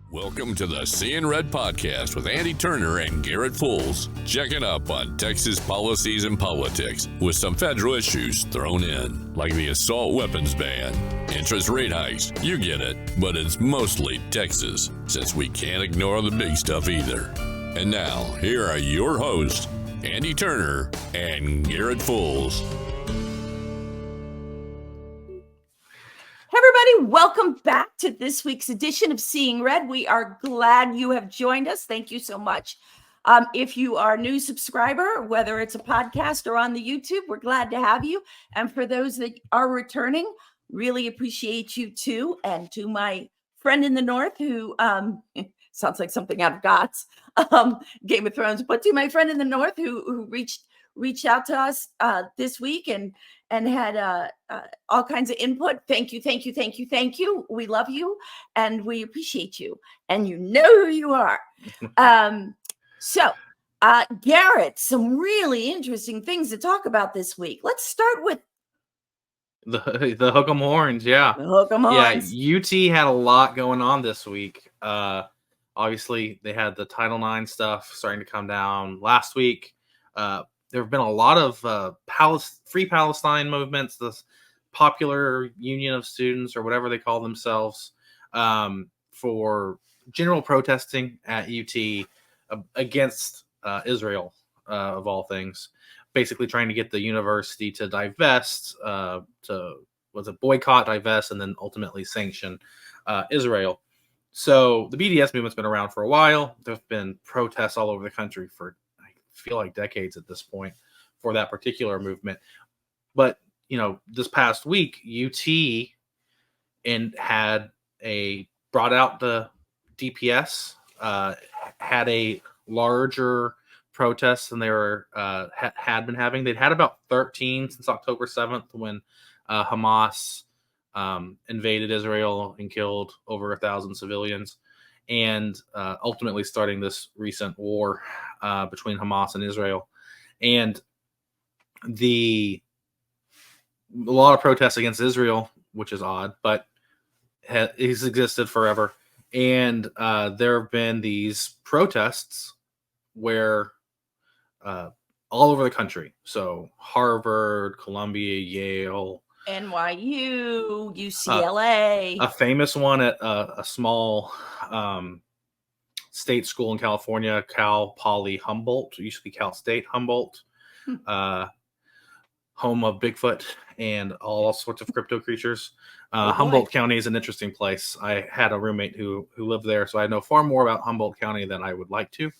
Welcome to the Seeing Red podcast with Andi Turner and Garrett Fulce, checking up on Texas policies and politics with some federal issues thrown in, like the assault weapons ban, interest rate hikes, you get it, but it's mostly Texas, since we can't ignore the big stuff either. And now, here are your hosts, Andi Turner and Garrett Fulce. Everybody, welcome back to this week's edition of Seeing Red. We are glad you have joined us. Thank you so much. If you are a new subscriber, whether it's a podcast or on the YouTube, we're glad to have you. And for those that are returning, really appreciate you too. And to my friend in the North who sounds like something out of God's Game of Thrones, but to my friend in the North who reached out to us this week and had all kinds of input. Thank you. We love you and we appreciate you. And you know who you are. So, Garrett, some really interesting things to talk about this week. Let's start with the hook 'em horns. Yeah. the hook 'em horns. Yeah, UT had a lot going on this week. Obviously, they had the Title IX stuff starting to come down last week. There have been a lot of Free Palestine movements, the Popular Union of Students, or whatever they call themselves, for general protesting at UT against Israel, of all things. Basically trying to get the university to divest, boycott, divest, and then ultimately sanction Israel. So the BDS movement's been around for a while. There have been protests all over the country for feel like decades at this point for that particular movement. But this past week UT brought out the DPS, had a larger protest than they were had been having. They'd had about 13 since October 7th when Hamas invaded Israel and killed over 1,000 civilians, and ultimately starting this recent war between Hamas and Israel. And a lot of protests against Israel, which is odd, but he's existed forever. And there have been these protests where all over the country. So Harvard, Columbia, Yale, NYU, UCLA. A famous one at a small state school in California, Cal Poly Humboldt. It used to be Cal State Humboldt, home of Bigfoot and all sorts of crypto creatures. Humboldt County is an interesting place. I had a roommate who lived there, so I know far more about Humboldt County than I would like to.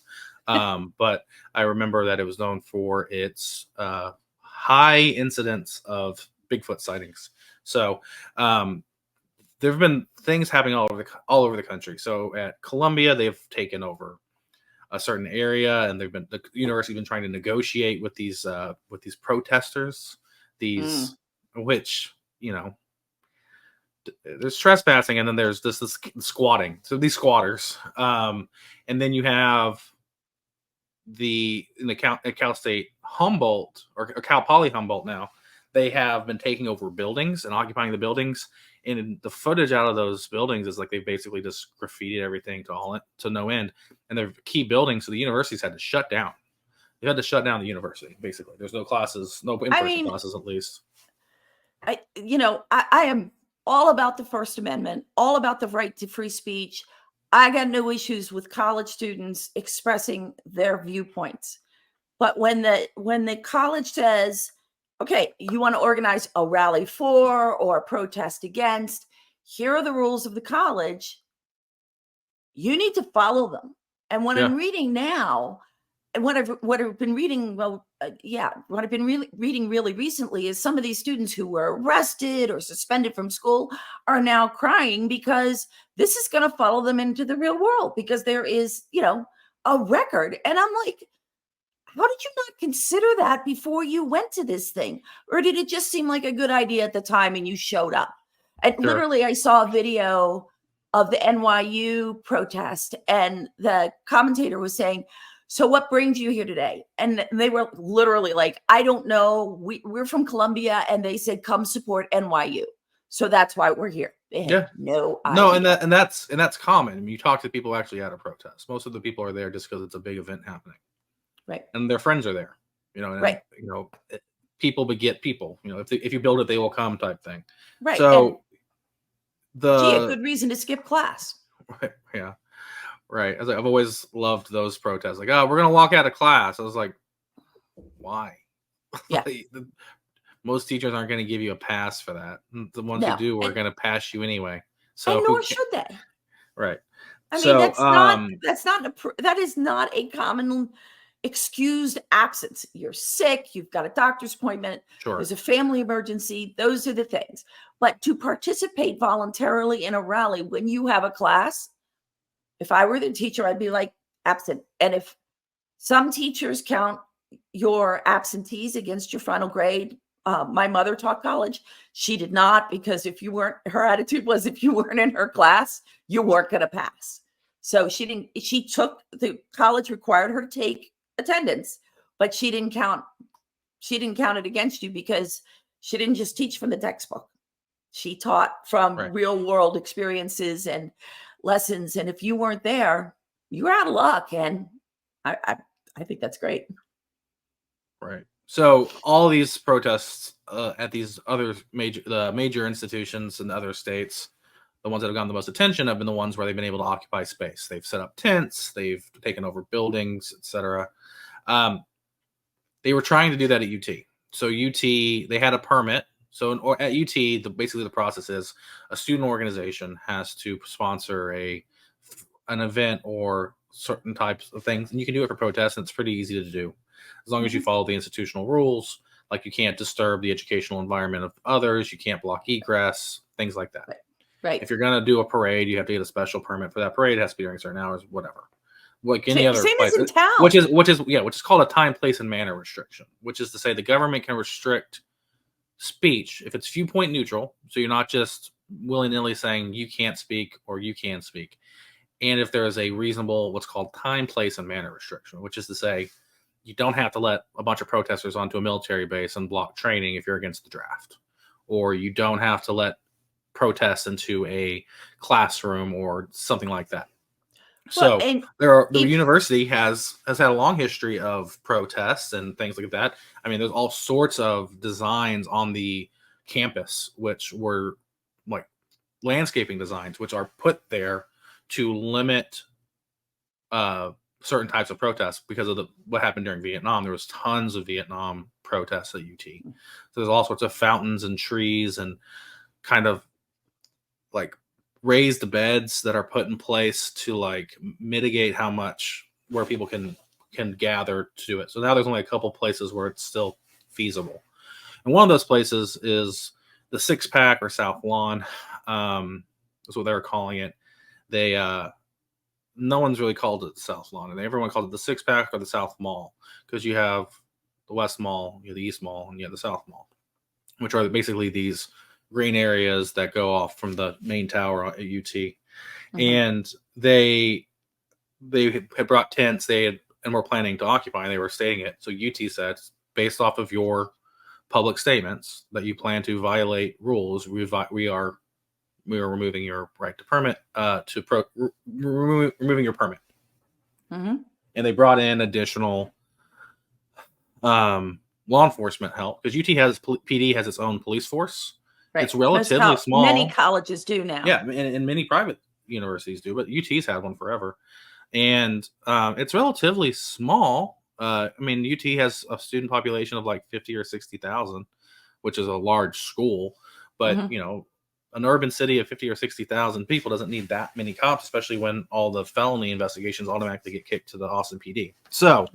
But I remember that it was known for its high incidence of Bigfoot sightings. So there have been things happening all over the country. So at Columbia, they've taken over a certain area, and the university been trying to negotiate with these protesters. Which there's trespassing, and then there's this squatting. So these squatters, and then you have Cal State Humboldt or Cal Poly Humboldt now. They have been taking over buildings and occupying the buildings, and the footage out of those buildings is like they basically just graffitied everything to no end. And they're key buildings, so the universities had to shut down. They had to shut down the university, basically. There's no classes, no in-person classes, at least. I am all about the First Amendment, all about the right to free speech. I got no issues with college students expressing their viewpoints. But when the college says, okay, you want to organize a rally for or a protest against, here are the rules of the college. You need to follow them. And what I'm reading now, and what I've been reading, what I've been reading really recently is some of these students who were arrested or suspended from school are now crying because this is going to follow them into the real world, because there is, a record. And I'm like, how did you not consider that before you went to this thing? Or did it just seem like a good idea at the time and you showed up? And literally, I saw a video of the NYU protest, and the commentator was saying, so what brings you here today? And they were literally like, I don't know. We're from Columbia. And they said, come support NYU. So that's why we're here. They had Yeah. no idea. No, and that's common. I mean, you talk to people who actually at a protest. Most of the people are there just because it's a big event happening, Right. and their friends are there. You know, and, Right. You know, people beget people. You know, if you build it, they will come type thing. Right. So And, gee, a good reason to skip class. Yeah. Right. I've always loved those protests. Like, oh, we're gonna walk out of class. I was like, why? Yeah. Most teachers aren't going to give you a pass for that. The ones No. who do are going to pass you anyway. So And nor should they. Right. I mean, So, that is not a common excused absence. You're sick, you've got a doctor's appointment, sure. there's a family emergency. Those are the things. But to participate voluntarily in a rally when you have a class, if I were the teacher, I'd be like absent. And if some teachers count your absentees against your final grade, my mother taught college. She did not, because her attitude was if you weren't in her class, you weren't going to pass. So the college required her to take attendance, but she didn't count it against you because she didn't just teach from the textbook. She taught from real world experiences and lessons. And if you weren't there, you were out of luck. And I think that's great. Right. So all these protests at these other major institutions in other states, the ones that have gotten the most attention have been the ones where they've been able to occupy space. They've set up tents, they've taken over buildings, etc. They were trying to do that at UT. So UT, they had a permit. So at UT, basically the process is a student organization has to sponsor an event or certain types of things, and you can do it for protests, and it's pretty easy to do as long as you follow the institutional rules. Like, you can't disturb the educational environment of others, you can't block egress, things like that. Right. If you're going to do a parade, you have to get a special permit for that parade. It has to be during certain hours, whatever. Like any other place, as in town. which is called a time, place, and manner restriction, which is to say the government can restrict speech if it's viewpoint neutral. So you're not just willy-nilly saying you can't speak or you can speak. And if there is a reasonable, what's called time, place, and manner restriction, which is to say you don't have to let a bunch of protesters onto a military base and block training if you're against the draft, or you don't have to let protests into a classroom or something like that. So the university has had a long history of protests and things like that. I mean, there's all sorts of designs on the campus, which were like landscaping designs, which are put there to limit certain types of protests because of what happened during Vietnam. There was tons of Vietnam protests at UT. So there's all sorts of fountains and trees and kind of like raised beds that are put in place to like mitigate how much where people can gather to do it. So now there's only a couple places where it's still feasible. And one of those places is the Six Pack or South Lawn. That's what they're calling it. They no one's really called it the South Lawn, and everyone calls it the Six Pack or the South Mall, because you have the West Mall, you have the East Mall, and you have the South Mall, which are basically these green areas that go off from the main tower at UT. And they had brought tents and were planning to occupy, and they were stating it. So UT said, based off of your public statements that you plan to violate rules, we are removing your right to permit, removing your permit. And they brought in additional law enforcement help, because PD has its own police force. Right. It's relatively small. Many colleges do now. Yeah, and many private universities do, but UT's had one forever. And it's relatively small. I mean, UT has a student population of like 50 or 60,000, which is a large school. But, you know, an urban city of 50 or 60,000 people doesn't need that many cops, especially when all the felony investigations automatically get kicked to the Austin PD. So,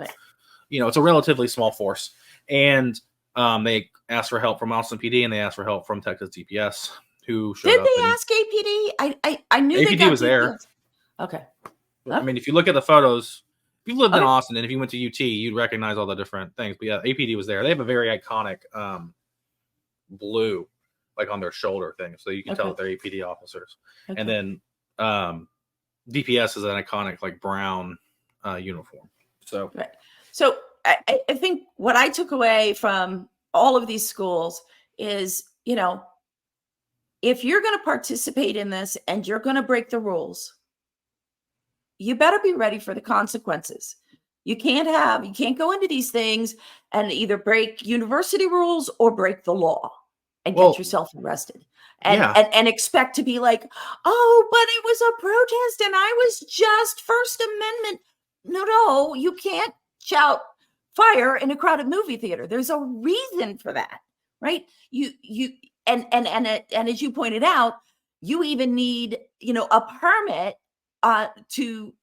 you know, it's a relatively small force. And they asked for help from Austin PD, and they asked for help from Texas DPS, who showed up. Did they ask APD? I knew APD was there. Okay. I mean, if you look at the photos, if you lived in Austin and if you went to UT, you'd recognize all the different things. But yeah, APD was there. They have a very iconic blue, like on their shoulder thing, so you can tell that they're APD officers. And then DPS is an iconic like brown uniform. So So I think what I took away from all of these schools is, you know, if you're going to participate in this and you're going to break the rules, you better be ready for the consequences. You can't go into these things and either break university rules or break the law and get yourself arrested and expect to be like, oh, but it was a protest and I was just First Amendment. No, you can't shout fire in a crowded movie theater. There's a reason for that, right? And as you pointed out, you even need, a permit to,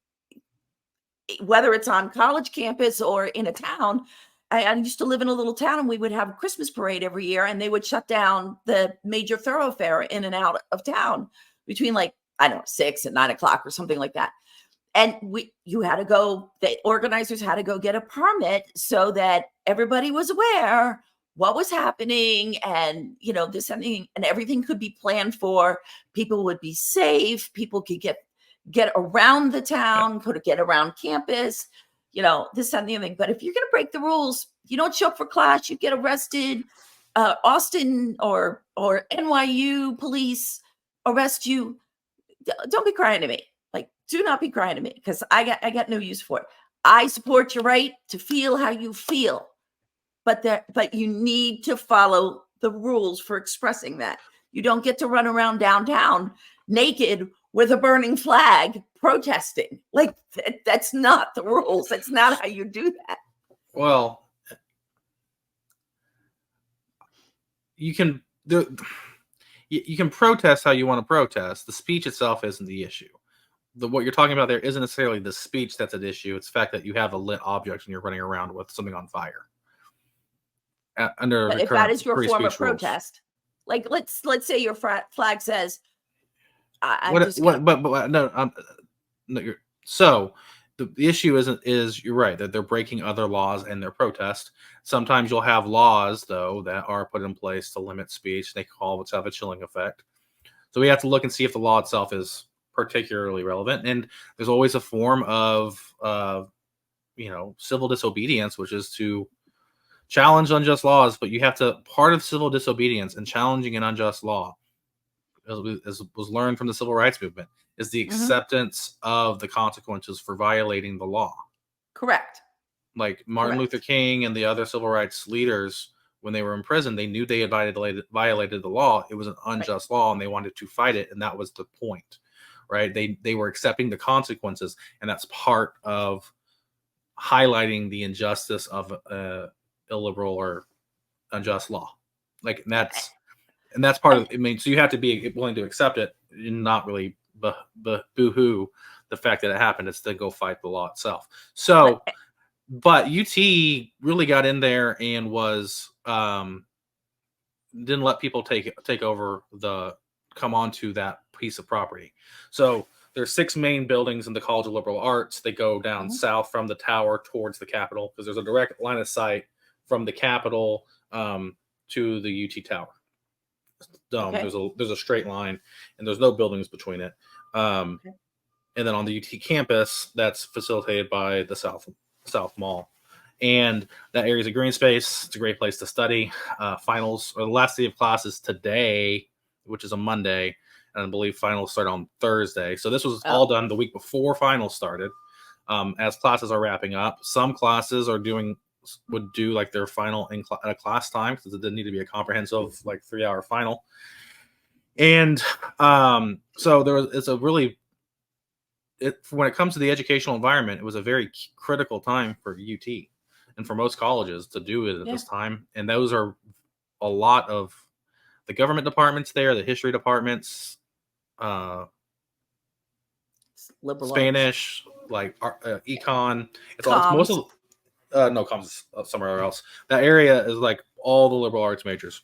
whether it's on college campus or in a town. I used to live in a little town and we would have a Christmas parade every year and they would shut down the major thoroughfare in and out of town between 6 and 9 o'clock or something like that. And the organizers had to go get a permit so that everybody was aware what was happening and, this and everything could be planned for. People would be safe. People could get around the town, could get around campus, this and the other thing. But if you're going to break the rules, you don't show up for class, you get arrested. Austin or NYU police arrest you. Don't be crying to me. Do not be crying to me because I got no use for it. I support your right to feel how you feel, but you need to follow the rules for expressing that. You don't get to run around downtown naked with a burning flag protesting. That's not the rules. That's not how you do that. Well, you can protest how you want to protest. The speech itself isn't the issue. What you're talking about there isn't necessarily the speech that's at issue. It's the fact that you have a lit object and you're running around with something on fire. If that is your form of protest, let's say your flag says, so the issue is you're right that they're breaking other laws in their protest. Sometimes you'll have laws though that are put in place to limit speech. They call what's have a chilling effect. So we have to look and see if the law itself is particularly relevant. And there's always a form of civil disobedience, which is to challenge unjust laws. But you have to, part of civil disobedience and challenging an unjust law, as was learned from the civil rights movement, is the acceptance of the consequences for violating the law. Correct. Like Martin Luther King and the other civil rights leaders, when they were in prison, they knew they had violated the law. It was an unjust law and they wanted to fight it. And that was the point, right? They were accepting the consequences. And that's part of highlighting the injustice of illiberal or unjust law. And that's part of it. So you have to be willing to accept it and not really boo-hoo the fact that it happened. It's to go fight the law itself. So, but UT really got in there and was didn't let people take over come onto that piece of property. So there's 6 main buildings in the College of Liberal Arts. They go down south from the tower towards the Capitol because there's a direct line of sight from the Capitol to the UT Tower. There's a straight line and there's no buildings between it. And then on the UT campus, that's facilitated by the South Mall. And that area is a green space. It's a great place to study. Finals, or the last day of classes today, which is a Monday, and I believe finals start on Thursday. So this was all done the week before finals started. As classes are wrapping up, some classes would do like their final in class time because it didn't need to be a comprehensive 3-hour final. And so when it comes to the educational environment, it was a very critical time for UT and for most colleges to do it at this time. And those are a lot of the government departments there, the history departments, Spanish, econ. It's most of no comms somewhere else. That area is all the liberal arts majors.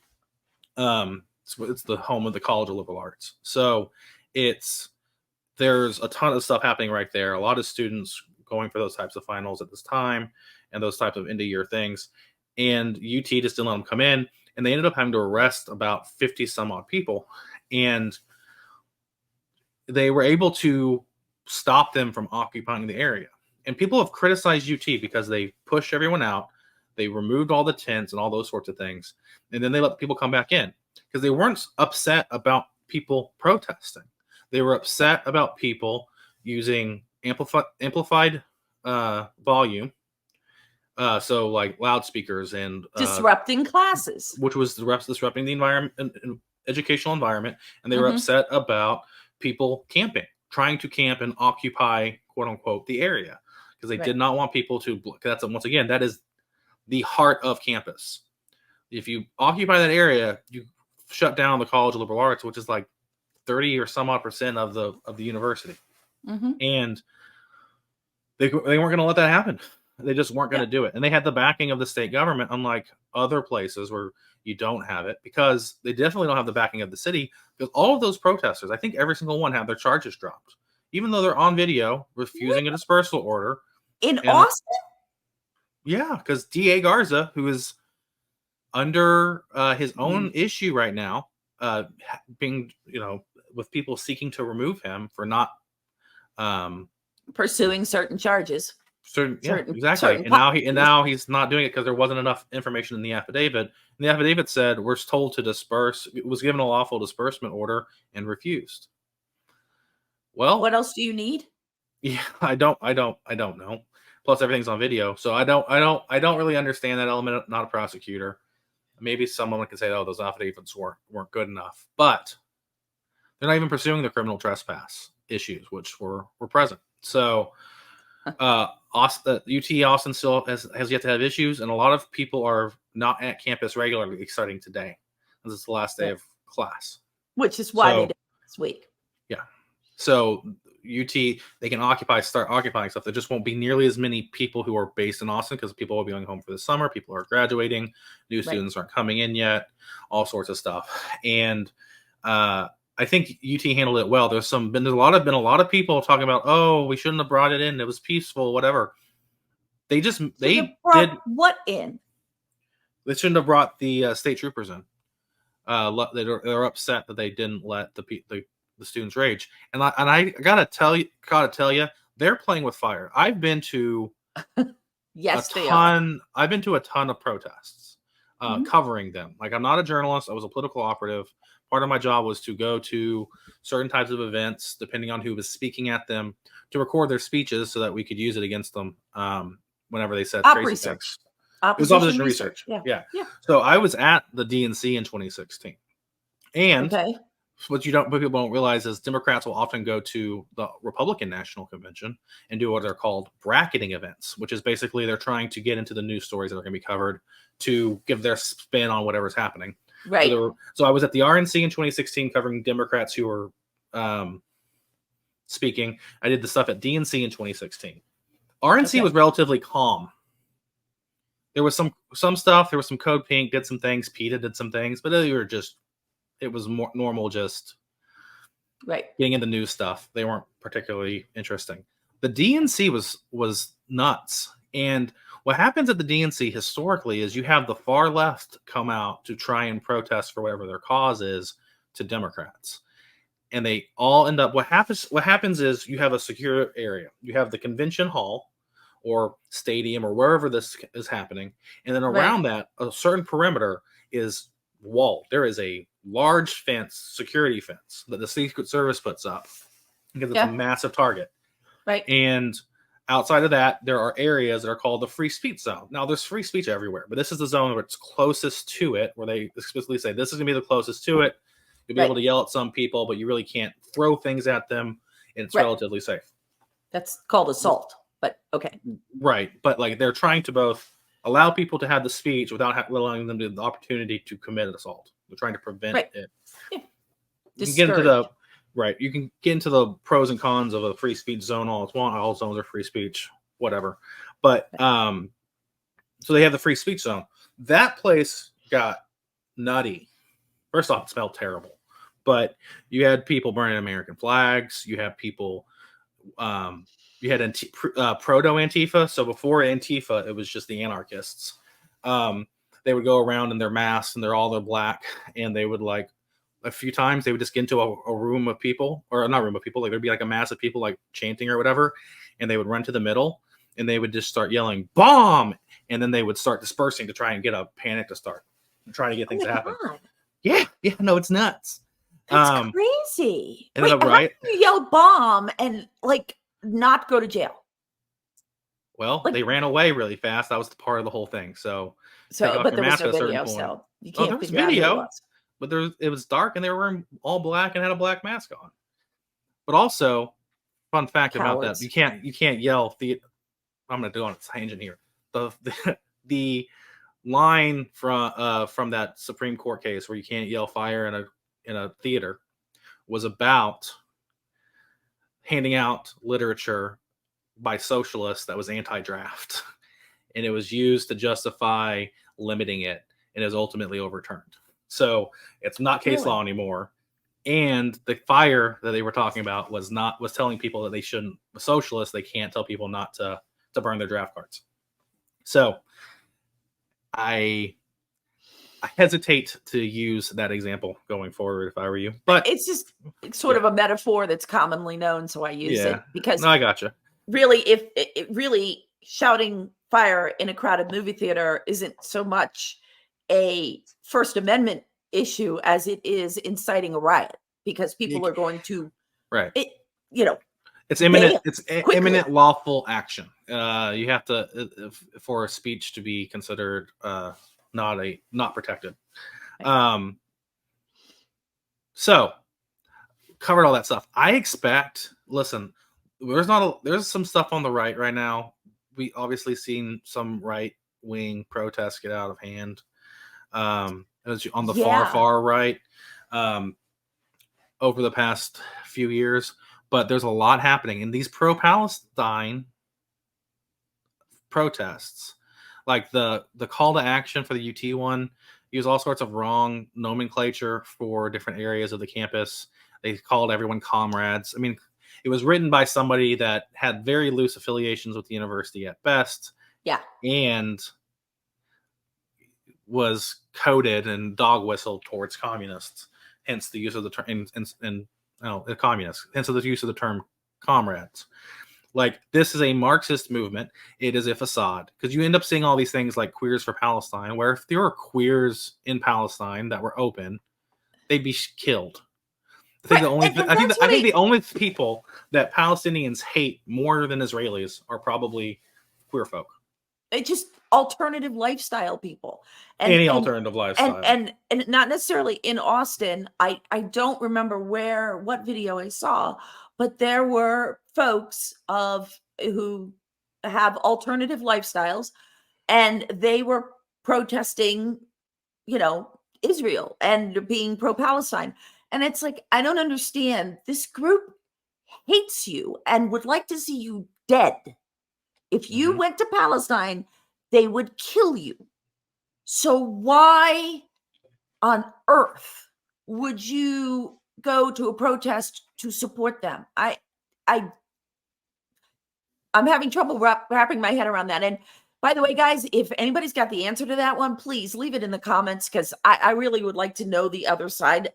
It's the home of the College of Liberal Arts. So there's a ton of stuff happening right there. A lot of students going for those types of finals at this time and those types of end-of-year things. And UT just didn't let them come in. And they ended up having to arrest about 50 some odd people. And they were able to stop them from occupying the area. And people have criticized UT because they pushed everyone out. They removed all the tents and all those sorts of things. And then they let people come back in because they weren't upset about people protesting. They were upset about people using amplified volume, so like loudspeakers and disrupting classes, which was disrupting the environment, educational environment, and they were upset about people camping, trying to camp and occupy, quote unquote, the area, because they did not want people to. That's, once again, that is the heart of campus. If you occupy that area, you shut down the College of Liberal Arts, which is like 30 or some odd % of the university, and they weren't going to let that happen. They just weren't going to do it, and they had the backing of the state government, unlike other places where you don't have it, because they definitely don't have the backing of the city. Because all of those protesters, I think every single one, have their charges dropped, even though they're on video refusing a dispersal order in Austin. Yeah, because DA Garza, who is under his own issue right now, being, with people seeking to remove him for not pursuing certain charges. Exactly. And now he's not doing it because there wasn't enough information in the affidavit. And the affidavit said we're told to disperse. It was given a lawful disbursement order and refused. Well, what else do you need? Yeah, I don't know. Plus, everything's on video, so I don't really understand that element. Not a prosecutor. Maybe someone can say, "Oh, those affidavits weren't good enough," but they're not even pursuing the criminal trespass issues, which were present. So, UT Austin still has yet to have issues, and a lot of people are not at campus regularly starting today. This is the last day of class, which is why they did this week. Yeah. So UT, they can start occupying stuff. There just won't be nearly as many people who are based in Austin because people will be going home for the summer. People are graduating. New students aren't coming in yet. All sorts of stuff. And I think UT handled it well. There's been a lot of people talking about, oh, we shouldn't have brought it in. It was peaceful, whatever. They did what in? They shouldn't have brought the state troopers in. They're upset that they didn't let the students rage, and I gotta tell you, they're playing with fire. I've been to I've been to a ton of protests, covering them. Like, I'm not a journalist. I was a political operative. Part of my job was to go to certain types of events, depending on who was speaking at them, to record their speeches so that we could use it against them whenever they said crazy things. It was opposition research. Yeah. So I was at the DNC in 2016, and what people don't realize is Democrats will often go to the Republican National Convention and do what are called bracketing events, which is basically they're trying to get into the news stories that are going to be covered to give their spin on whatever's happening. Right. So I was at the RNC in 2016 covering Democrats who were speaking. I did the stuff at DNC in 2016. RNC was relatively calm. There was some stuff. There was some Code Pink did some things. PETA did some things, but it was more normal, just getting into news stuff. They weren't particularly interesting. The DNC was nuts. And what happens at the DNC historically is you have the far left come out to try and protest for whatever their cause is to Democrats. And they all end up, what happens is you have a secure area. You have the convention hall or stadium or wherever this is happening. And then around that, a certain perimeter is walled. There is a large security fence that the Secret Service puts up because it's a massive target. Right. And outside of that, there are areas that are called the free speech zone. Now, there's free speech everywhere, but this is the zone where it's closest to it, where they explicitly say this is going to be the closest to it. You'll be able to yell at some people, but you really can't throw things at them, and it's relatively safe. That's called assault, but okay. Right. But like they're trying to both allow people to have the speech without allowing them the opportunity to commit an assault. They're trying to prevent it. Yeah. You can get into you can get into the pros and cons of a free speech zone all it's one. All zones are free speech, whatever. But so they have the free speech zone. That place got nutty. First off, it smelled terrible. But you had people burning American flags. You had people, you had proto-Antifa. So before Antifa, it was just the anarchists. They would go around in their masks and they're black. And they would a few times they would just get into a room of people, or not room of people. Like there'd be a mass of people chanting or whatever. And they would run to the middle and they would just start yelling bomb. And then they would start dispersing to try and get a panic to start and try to get things to happen. God. Yeah. No, it's nuts. That's crazy. Ended up how right. can you yell bomb and like not go to jail? Well, Like- they ran away really fast. That was the part of the whole thing. So take off but your there was mask no at a certain video, point. so you Oh, can't there was figure out who it video, was. but it was dark and they were wearing all black and had a black mask on. But also, fun fact about that, Cowards. you can't yell I'm gonna do on a tangent here. The line from that Supreme Court case where you can't yell fire in a theater was about handing out literature by socialists that was anti-draft, and it was used to justify limiting it, and it was ultimately overturned. So it's not case law anymore. And the fire that they were talking about was telling people that they shouldn't. Socialists, they can't tell people not to burn their draft cards. So I hesitate to use that example going forward if I were you. But it's just sort of a metaphor that's commonly known, so I use it because I gotcha. Really, if it really shouting fire in a crowded movie theater isn't so much a First Amendment issue as it is inciting a riot because people are going to it's imminent. bail It's quickly. imminent lawful action. You have to for a speech to be considered not protected. So covered all that stuff. I expect. Listen, there's some stuff on the right now. We obviously seen some right wing protests get out of hand. On the far right over the past few years. But there's a lot happening in these pro-Palestine protests. Like the call to action for the UT one, use all sorts of wrong nomenclature for different areas of the campus. They called everyone comrades. I mean, it was written by somebody that had very loose affiliations with the university at best. Yeah. And was coded and dog whistled towards communists. Hence the use of the term communists. Hence the use of the term comrades. Like, this is a Marxist movement. It is a facade because you end up seeing all these things like Queers for Palestine, where if there were queers in Palestine that were open, they'd be killed. I think the only people that Palestinians hate more than Israelis are probably queer folk. It's just alternative lifestyle people. Alternative lifestyle. And not necessarily in Austin. I don't remember what video I saw, but there were folks who have alternative lifestyles, and they were protesting, Israel and being pro-Palestine. And it's like, I don't understand. This group hates you and would like to see you dead. If you went to Palestine, they would kill you. So why on earth would you go to a protest to support them? I'm having trouble wrapping my head around that. And by the way, guys, if anybody's got the answer to that one, please leave it in the comments because I really would like to know the other side.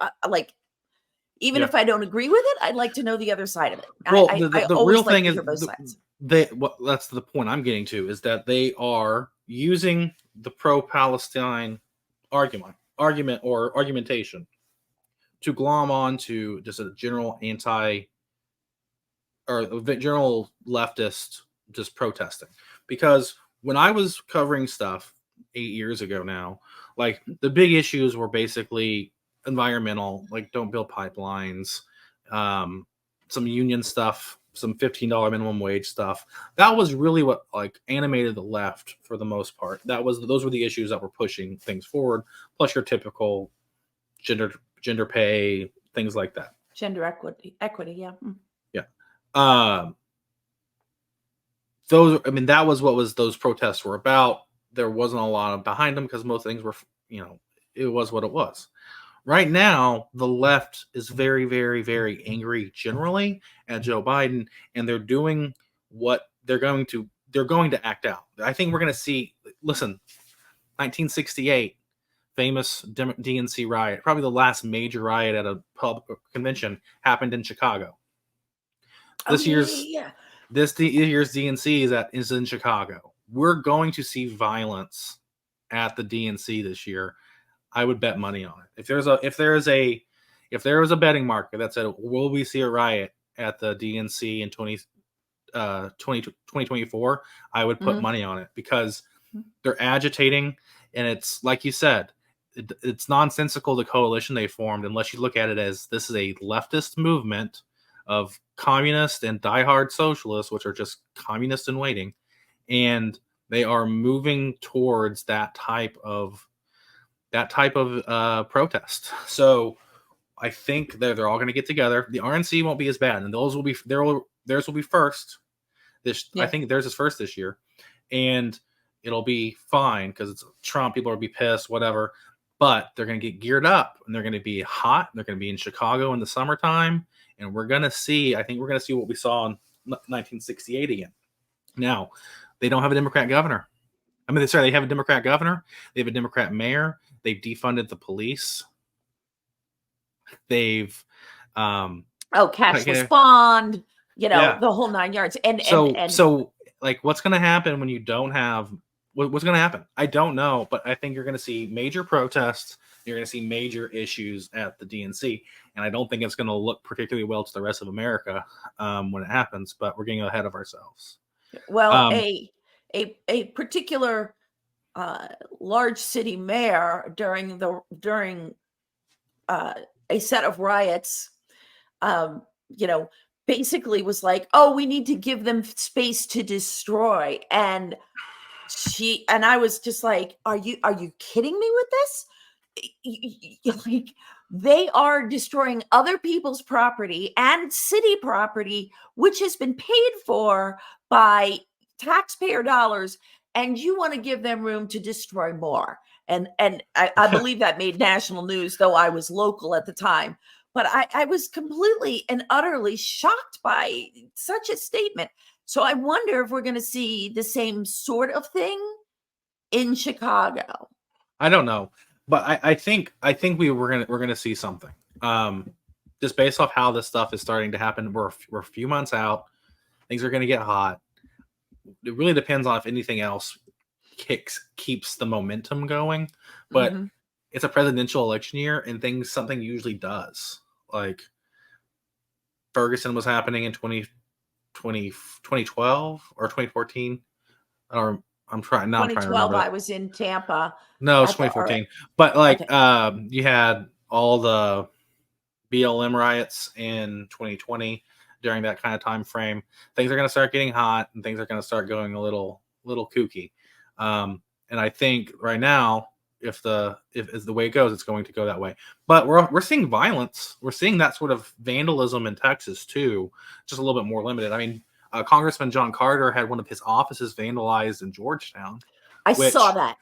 Even if I don't agree with it, I'd like to know the other side of it. Well, I the always real like thing to is hear both sides. that's the point I'm getting to, is that they are using the pro-Palestine argument or argumentation to glom on to just a general general leftist just protesting. Because when I was covering stuff 8 years ago now, like the big issues were basically environmental, like don't build pipelines, some union stuff, some $15 minimum wage stuff. That was really what like animated the left for the most part. Those were the issues that were pushing things forward. Plus your typical gender pay, things like that. Gender equity, yeah. Yeah. That was what those protests were about. There wasn't a lot behind them because most things were, it was what it was. Right now, the left is very, very, very angry generally at Joe Biden, and they're doing what they're going to act out. I think we're going to see, 1968, famous DNC riot, probably the last major riot at a pub convention, happened in Chicago. This year's DNC is in Chicago. We're going to see violence at the DNC this year. I would bet money on it. If if there was a betting market that said, will we see a riot at the DNC in 2024, I would put money on it, because they're agitating, and it's like you said, it's nonsensical, the coalition they formed, unless you look at it as this is a leftist movement of communist and diehard socialists, which are just communists in waiting, and they are moving towards that type of protest. So I think they're all going to get together. The RNC won't be as bad, and theirs will be first. I think theirs is first this year, and it'll be fine because it's Trump. People will be pissed, whatever. But they're going to get geared up, and they're going to be hot. They're going to be in Chicago in the summertime, and we're going to see. I think we're going to see what we saw in 1968 again. Now, they don't have a Democrat governor. I mean, sorry, they have a Democrat governor. They have a Democrat mayor. They've defunded the police. They've cashless bond, the whole 9 yards. So like, what's going to happen when you don't have? What's going to happen? I don't know, but I think you're going to see major protests. You're going to see major issues at the DNC, and I don't think it's going to look particularly well to the rest of America when it happens. But we're getting ahead of ourselves. Well, a particular large city mayor during a set of riots, basically was like, "Oh, we need to give them space to destroy," and I was just like, "Are you kidding me with this? Like, they are destroying other people's property and city property, which has been paid for by taxpayer dollars, and you want to give them room to destroy more." And I believe that made national news, though I was local at the time. But I was completely and utterly shocked by such a statement. So I wonder if we're going to see the same sort of thing in Chicago. I don't know, but I think we're gonna see something. Just based off how this stuff is starting to happen, we're a few months out. Things are going to get hot. It really depends on if anything else keeps the momentum going. But it's a presidential election year, and something usually does. Like Ferguson was happening in 2012 or 2014. I'm trying to 2012, I was in Tampa. No, it's 2014. But you had all the BLM riots in 2020 during that kind of time frame. Things are going to start getting hot, and things are going to start going a little kooky. And I think right now, if the way it goes, it's going to go that way. But we're seeing violence. We're seeing that sort of vandalism in Texas too, just a little bit more limited. I mean, Congressman John Carter had one of his offices vandalized in Georgetown. I saw that.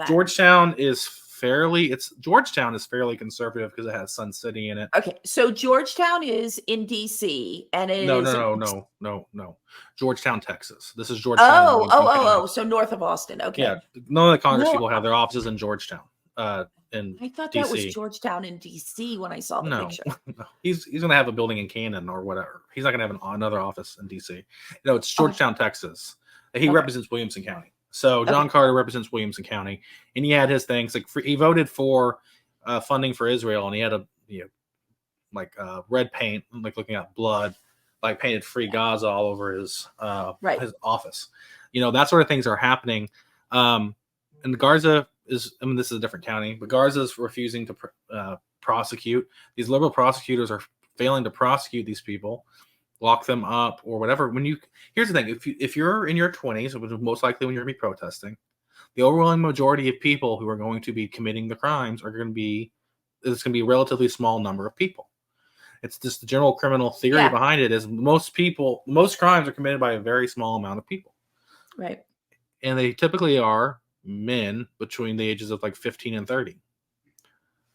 Georgetown is fairly conservative because it has Sun City in it. Okay, so Georgetown is in DC, and it is no. Georgetown, Texas. This is Georgetown. So north of Austin. Okay. Yeah, none of the Congress people have their offices in Georgetown. I thought that was Georgetown in DC when I saw the picture. No, he's going to have a building in Canton or whatever. He's not going to have another office in DC. No, it's Georgetown, Texas. He represents Williamson County. So John Carter represents Williamson County, and he had his things he voted for funding for Israel, and he had red paint, looking at blood, painted "Free Gaza" all over his office. That sort of things are happening. And Garza is, this is a different county, but Garza is refusing to prosecute. These liberal prosecutors are failing to prosecute these people, lock them up or whatever. Here's the thing: if you're in your 20s, which is most likely when you're going to be protesting, the overwhelming majority of people who are going to be committing the crimes it's going to be a relatively small number of people. It's just the general criminal theory behind it is most crimes are committed by a very small amount of people. Right. And they typically are men between the ages of 15 and 30.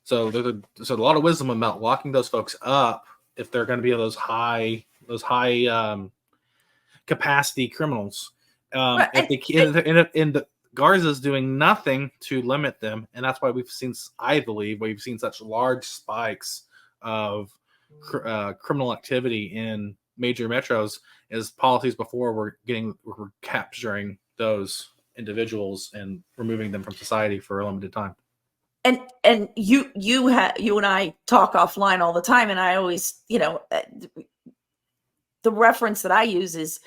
So there's a lot of wisdom about locking those folks up if they're going to be those high capacity criminals. And Garza's doing nothing to limit them, and that's why we've seen such large spikes of criminal activity in major metros, as policies before were capturing those individuals and removing them from society for a limited time. and you and I talk offline all the time, and I always, the reference that I use is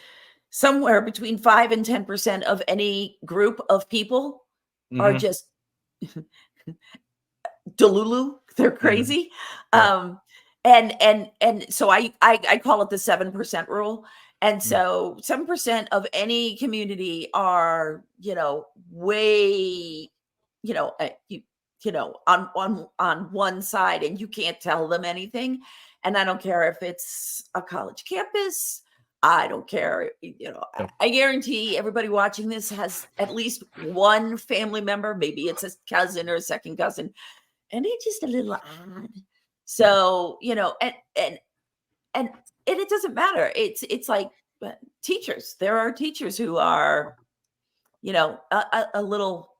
somewhere between 5 and 10% of any group of people are just delulu. They're crazy. Yeah. And so I call it the 7% rule. And so 7% of any community are, way, on one side, and you can't tell them anything. And I don't care if it's a college campus. I don't care. I guarantee everybody watching this has at least one family member. Maybe it's a cousin or a second cousin, and it's just a little odd. So, and it doesn't matter. It's like teachers. There are teachers who are, a little,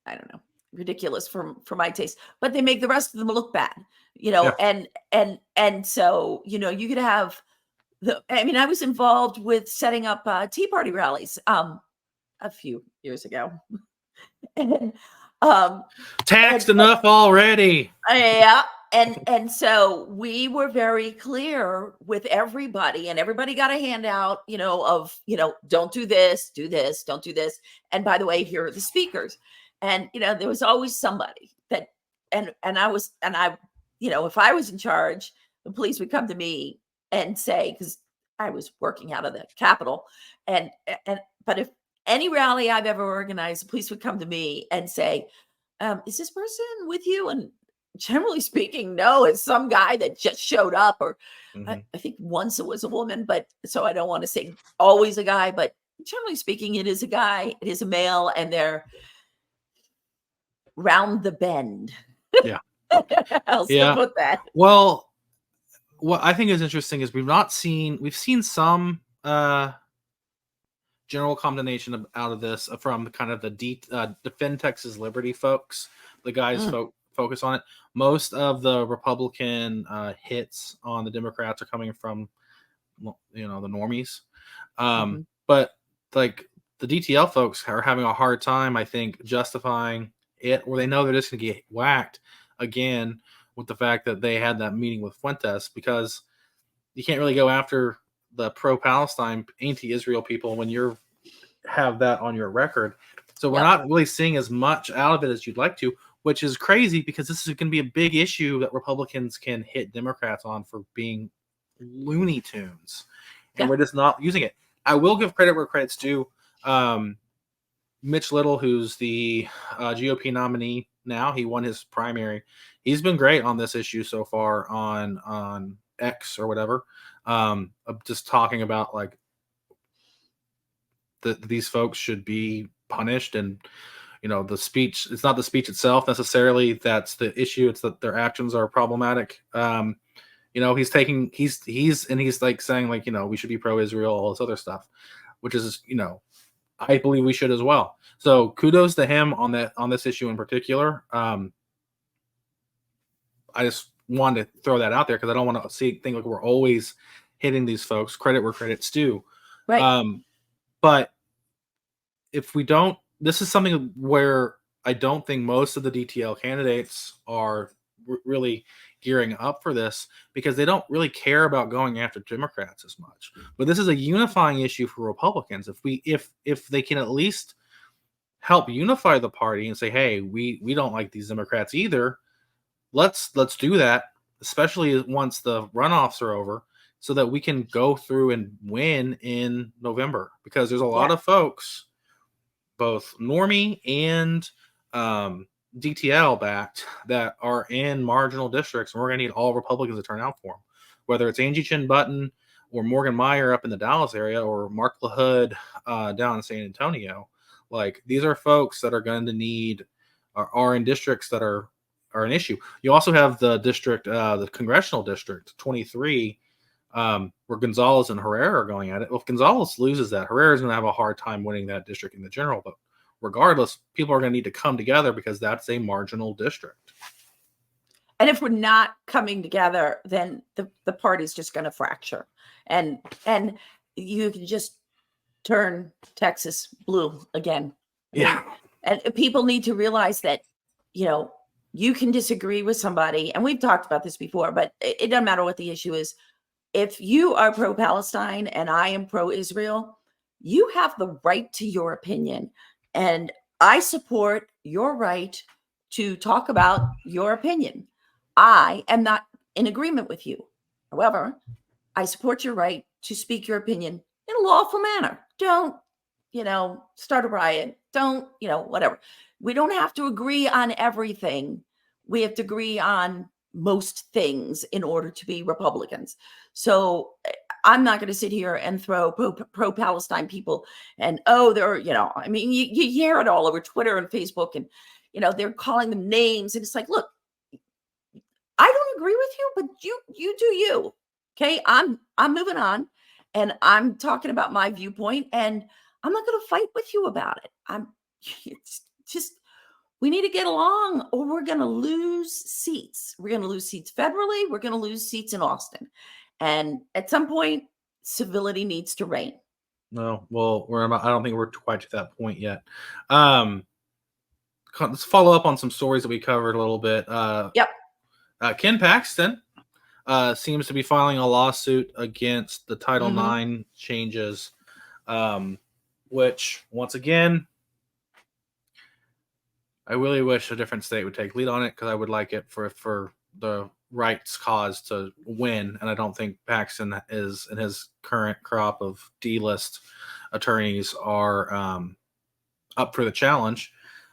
I don't know, ridiculous for my taste, but they make the rest of them look bad, and so, you could have I was involved with setting up Tea Party rallies a few years ago. And, Taxed enough already. Yeah. And so we were very clear with everybody, and everybody got a handout, of, don't do this, don't do this. And by the way, here are the speakers. And, there was always somebody that, and I, if I was in charge, the police would come to me and say, because I was working out of the Capitol, but if any rally I've ever organized, the police would come to me and say, is this person with you? And generally speaking, no, it's some guy that just showed up, or I think once it was a woman, but so I don't want to say always a guy, but generally speaking, it is a guy, it is a male, and they're round the bend. Yeah. I'll still put that. Well, what I think is interesting is we've seen some general condemnation out of this from kind of the Defend Texas Liberty folks, the guys focus on it. Most of the Republican hits on the Democrats are coming from, the normies. But like the DTL folks are having a hard time, I think, justifying it, or they know they're just going to get whacked again with the fact that they had that meeting with Fuentes, because you can't really go after the pro-Palestine, anti-Israel people when you have that on your record. So we're not really seeing as much out of it as you'd like to, which is crazy, because this is going to be a big issue that Republicans can hit Democrats on for being Looney Tunes. And we're just not using it. I will give credit where credit's due. Mitch Little, who's the GOP nominee now, he won his primary. He's been great on this issue so far on X or whatever. Just talking about like these folks should be punished, and the speech, it's not the speech itself necessarily that's the issue, it's that their actions are problematic. He's like saying, like, we should be pro-Israel, all this other stuff, which is, I believe we should as well. So kudos to him on this issue in particular. I just wanted to throw that out there because I don't want to think like we're always hitting these folks. Credit where credit's due. Right. But if we don't, this is something where I don't think most of the DTL candidates are really gearing up for this, because they don't really care about going after Democrats as much. But this is a unifying issue for Republicans. If they can at least help unify the party and say, hey, we don't like these Democrats either, let's do that, especially once the runoffs are over, so that we can go through and win in November, because there's a lot of folks, both normie and DTL backed, that are in marginal districts, and we're going to need all Republicans to turn out for them, whether it's Angie Chin Button or Morgan Meyer up in the Dallas area, or Mark LaHood down in San Antonio. Like, these are folks that are going to need, are in districts that are an issue. You also have the district, the congressional district 23, where Gonzalez and Herrera are going at it. Well, if Gonzalez loses that, Herrera is going to have a hard time winning that district in the general vote. Regardless, people are going to need to come together, because that's a marginal district. And if we're not coming together, then the party's just going to fracture, and you can just turn Texas blue again. Yeah. And people need to realize that, you can disagree with somebody, and we've talked about this before, but it doesn't matter what the issue is. If you are pro-Palestine and I am pro-Israel, you have the right to your opinion. And I support your right to talk about your opinion. I am not in agreement with you. However, I support your right to speak your opinion in a lawful manner. Don't, start a riot. Don't, whatever. We don't have to agree on everything. We have to agree on most things in order to be Republicans. So I'm not going to sit here and throw pro-Palestine people and, they're, you hear it all over Twitter and Facebook, and, they're calling them names. And it's like, look, I don't agree with you, but you do you. Okay. I'm moving on, and I'm talking about my viewpoint, and I'm not going to fight with you about it. It's just, we need to get along, or we're going to lose seats. We're going to lose seats federally. We're going to lose seats in Austin. And at some point, civility needs to reign. No, well, I don't think we're quite to that point yet. Let's follow up on some stories that we covered a little bit. Yep. Ken Paxton seems to be filing a lawsuit against the Title IX changes, which, once again, I really wish a different state would take lead on it, because I would like it for the rights cause to win. And I don't think Paxton is, in his current crop of D-list attorneys, are up for the challenge.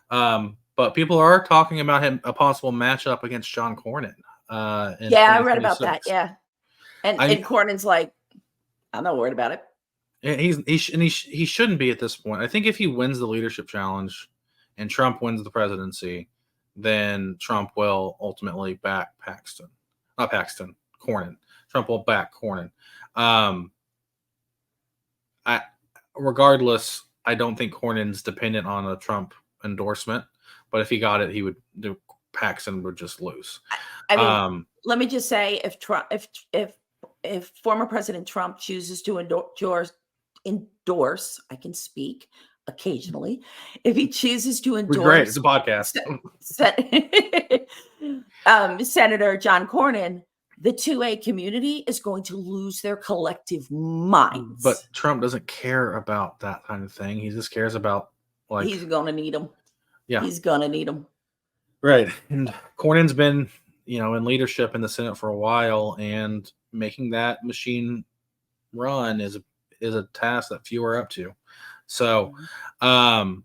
But people are talking about him, a possible matchup against John Cornyn. I read about that. Yeah. And Cornyn's like, I'm not worried about it. He shouldn't be at this point. I think if he wins the leadership challenge and Trump wins the presidency, then Trump will ultimately back Cornyn. Trump will back Cornyn. Regardless, I don't think Cornyn's dependent on a Trump endorsement, but if he got it, Paxton would just lose. I mean, let me just say, if former President Trump chooses to endorse, I can speak occasionally. If he chooses to endorse, great, it's a podcast. Senator John Cornyn, the 2A community is going to lose their collective minds. But Trump doesn't care about that kind of thing. He just cares about, like, he's going to need them. Yeah, he's going to need them. Right, and Cornyn's been, in leadership in the Senate for a while, and making that machine run is a task that few are up to. So, and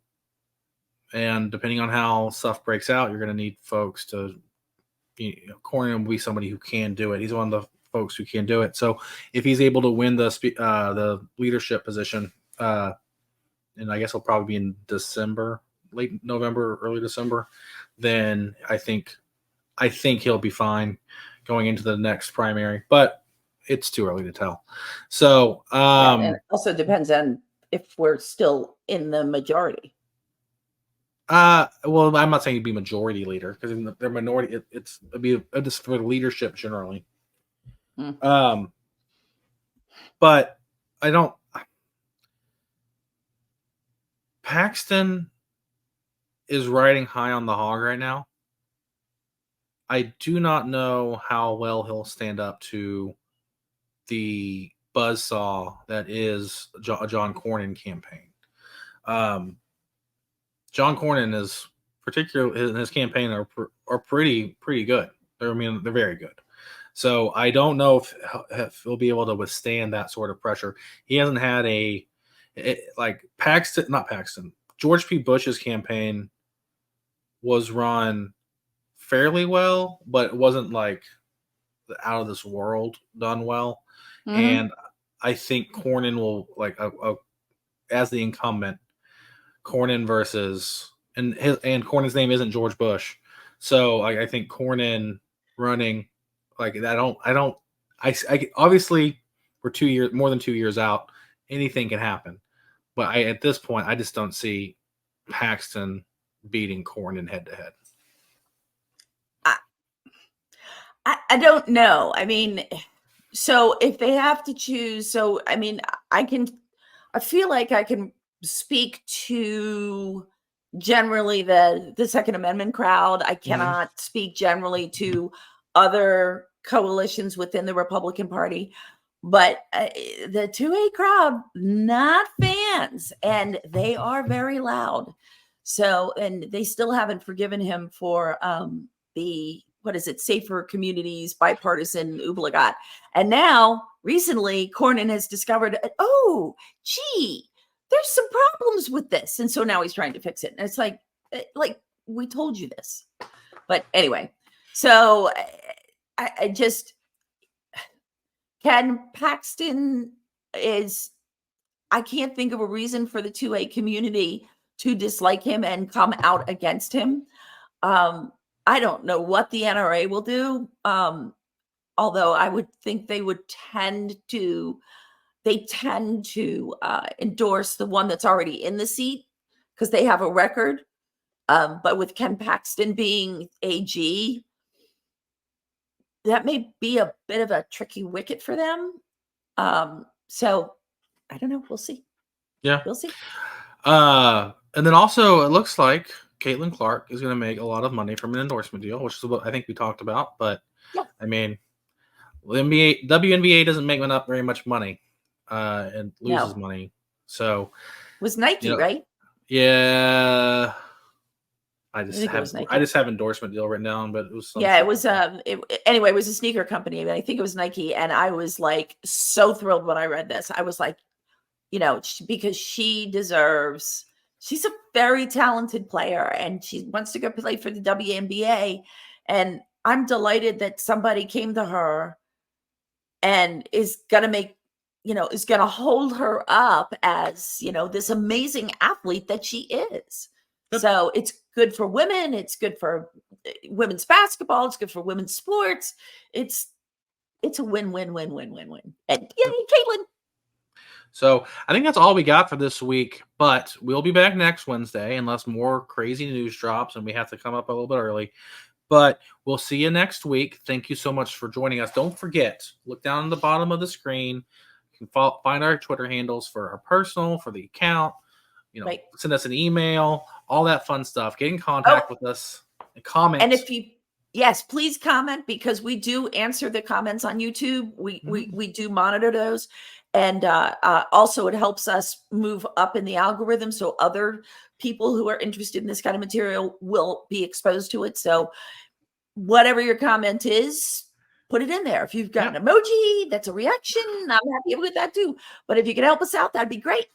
depending on how stuff breaks out, you're going to need folks to, Cornyn will be somebody who can do it. He's one of the folks who can do it. So if he's able to win the leadership position, and I guess it'll probably be in December, late November, early December, then I think he'll be fine going into the next primary, but it's too early to tell. So, and it also depends on if we're still in the majority. Well, I'm not saying he'd be majority leader, because they're minority. It'd be just for leadership generally. But I don't. Paxton is riding high on the hog right now. I do not know how well he'll stand up to the buzzsaw that is a John Cornyn campaign. John Cornyn is, particularly in his campaign, are pretty good. They're very good. So I don't know if he'll be able to withstand that sort of pressure. He hasn't had George P. Bush's campaign was run fairly well, but it wasn't like out of this world done well. And I think Cornyn will, as the incumbent, Cornyn versus, and Cornyn's name isn't George Bush, so I think Cornyn running, obviously we're more than 2 years out, anything can happen, but at this point I just don't see Paxton beating Cornyn head to head. I don't know. I mean, so if they have to choose, I feel like I can speak to generally the Second Amendment crowd. I cannot speak generally to other coalitions within the Republican Party, but the 2A crowd, not fans, and they are very loud. So, and they still haven't forgiven him for the, what is it, Safer Communities bipartisan ooblegot. And now, recently, Cornyn has discovered, oh, gee, there's some problems with this. And so now he's trying to fix it. And it's like we told you this. But anyway, so I just, Ken Paxton is, I can't think of a reason for the 2A community to dislike him and come out against him. I don't know what the NRA will do. Although I would think they would tend to endorse the one that's already in the seat because they have a record. But with Ken Paxton being AG, that may be a bit of a tricky wicket for them. So I don't know. We'll see. Yeah. We'll see. And then also, it looks like Caitlin Clark is going to make a lot of money from an endorsement deal, which is what I think we talked about. But, yeah. I mean, WNBA doesn't make up very much money and loses money. So it was Nike, right? Yeah. I just have endorsement deal written down, but it was it was anyway, it was a sneaker company, but I think it was Nike, and I was like so thrilled when I read this. I was like, because she deserves. She's a very talented player, and she wants to go play for the WNBA, and I'm delighted that somebody came to her and is gonna make, is gonna hold her up as this amazing athlete that she is. So it's good for women. It's good for women's basketball. It's good for women's sports. It's a win-win. And yay, Caitlin. So I think that's all we got for this week. But we'll be back next Wednesday unless more crazy news drops and we have to come up a little bit early. But we'll see you next week. Thank you so much for joining us. Don't forget, look down at the bottom of the screen. You can find our Twitter handles for our personal, for the account. Right. Send us an email, all that fun stuff. Get in contact with us and comment. And yes, please comment, because we do answer the comments on YouTube. We do monitor those. And also it helps us move up in the algorithm. So other people who are interested in this kind of material will be exposed to it. So whatever your comment is, put it in there. If you've got an emoji, that's a reaction, I'm happy with that too. But if you could help us out, that'd be great.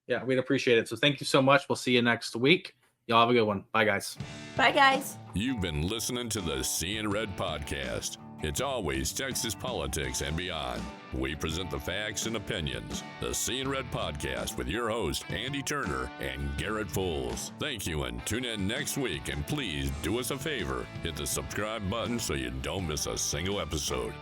Yeah, we'd appreciate it. So thank you so much. We'll see you next week. Y'all have a good one. Bye, guys. Bye, guys. You've been listening to the See in Red podcast. It's always Texas politics and beyond. We present the facts and opinions. The See in Red podcast with your host, Andi Turner and Garrett Fulce. Thank you, and tune in next week. And please do us a favor. Hit the subscribe button so you don't miss a single episode.